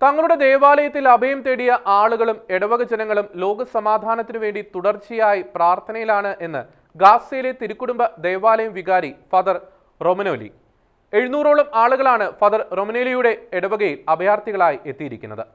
തങ്ങളുടെ ദേവാലയത്തിൽ അഭയം തേടിയ ആളുകളും ഇടവക ജനങ്ങളും ലോകസമാധാനത്തിനു വേണ്ടി തുടർച്ചയായി പ്രാർത്ഥനയിലാണ് എന്ന് ഗാസയിലെ തിരുക്കുടുംബ ദേവാലയം വികാരി ഫാദർ റൊമനോലി. 700ഓളം ആളുകളാണ് ഫാദർ റൊമനോലിയുടെ ഇടവകയിൽ അഭയാർത്ഥികളായി എത്തിയിരിക്കുന്നത്.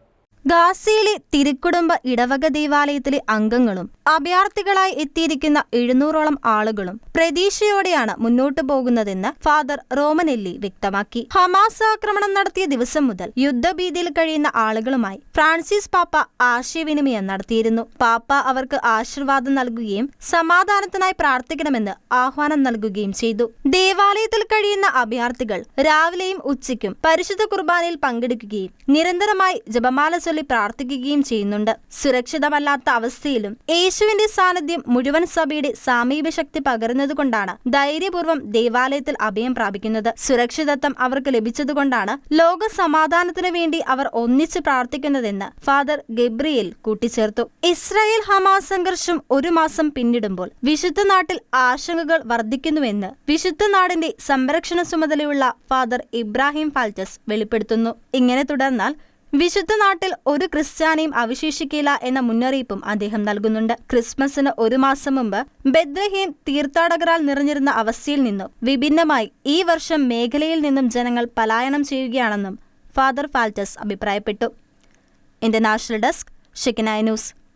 ഗാസയിലെ തിരുക്കുടുംബ ഇടവക ദേവാലയത്തിലെ അംഗങ്ങളും അഭയാർത്ഥികളായി എത്തിയിരിക്കുന്ന 700ഓളം ആളുകളും പ്രതീക്ഷയോടെയാണ് മുന്നോട്ടു പോകുന്നതെന്ന് ഫാദർ റോമനെല്ലി വ്യക്തമാക്കി. ഹമാസ് ആക്രമണം നടത്തിയ ദിവസം മുതൽ യുദ്ധഭീതിയിൽ കഴിയുന്ന ആളുകളുമായി ഫ്രാൻസിസ് പാപ്പ ആശയവിനിമയം നടത്തിയിരുന്നു. പാപ്പ അവർക്ക് ആശീർവാദം നൽകുകയും സമാധാനത്തിനായി പ്രാർത്ഥിക്കണമെന്ന് ആഹ്വാനം നൽകുകയും ചെയ്തു. ദേവാലയത്തിൽ കഴിയുന്ന അഭയാർത്ഥികൾ രാവിലെയും ഉച്ചയ്ക്കും പരിശുദ്ധ കുർബാനയിൽ പങ്കെടുക്കുകയും നിരന്തരമായി ജപമാല ചൊല്ലി പ്രാർത്ഥിക്കുകയും ചെയ്യുന്നുണ്ട്. സുരക്ഷിതമല്ലാത്ത അവസ്ഥയിലും യേശുവിന്റെ സാന്നിധ്യം മുഴുവൻ സഭയുടെ സാമീപ്യ ശക്തി പകരുന്നതുകൊണ്ടാണ് ധൈര്യപൂർവ്വം ദേവാലയത്തിൽ അഭയം പ്രാപിക്കുന്നത്. സുരക്ഷിതത്വം അവർക്ക് ലഭിച്ചതുകൊണ്ടാണ് ലോക സമാധാനത്തിനു വേണ്ടി അവർ ഒന്നിച്ച് പ്രാർത്ഥിക്കുന്നതെന്ന് ഫാദർ ഗബ്രിയേൽ കൂട്ടിച്ചേർത്തു. ഇസ്രായേൽ ഹമാസ് സംഘർഷം 1 മാസം പിന്നിടുമ്പോൾ വിശുദ്ധ നാട്ടിൽ ആശങ്കകൾ വർദ്ധിക്കുന്നുവെന്ന് വിശുദ്ധ നാടിന്റെ സംരക്ഷണ ചുമതലയുള്ള ഫാദർ ഇബ്രാഹിം ഫാൽറ്റസ് വെളിപ്പെടുത്തുന്നു. ഇങ്ങനെ തുടർന്നാൽ വിശുദ്ധ നാട്ടിൽ ഒരു ക്രിസ്ത്യാനിയും അവശേഷിക്കില്ല എന്ന മുന്നറിയിപ്പും അദ്ദേഹം നൽകുന്നുണ്ട്. ക്രിസ്മസിന് 1 മാസം മുമ്പ് ബെത്ലഹേം തീർത്ഥാടകരാൽ നിറഞ്ഞിരുന്ന അവസ്ഥയിൽ നിന്നും വിഭിന്നമായി ഈ വർഷം മേഖലയിൽ നിന്നും ജനങ്ങൾ പലായനം ചെയ്യുകയാണെന്നും ഫാദർ ഫാൽറ്റസ് അഭിപ്രായപ്പെട്ടു. International desk, Shekinah news.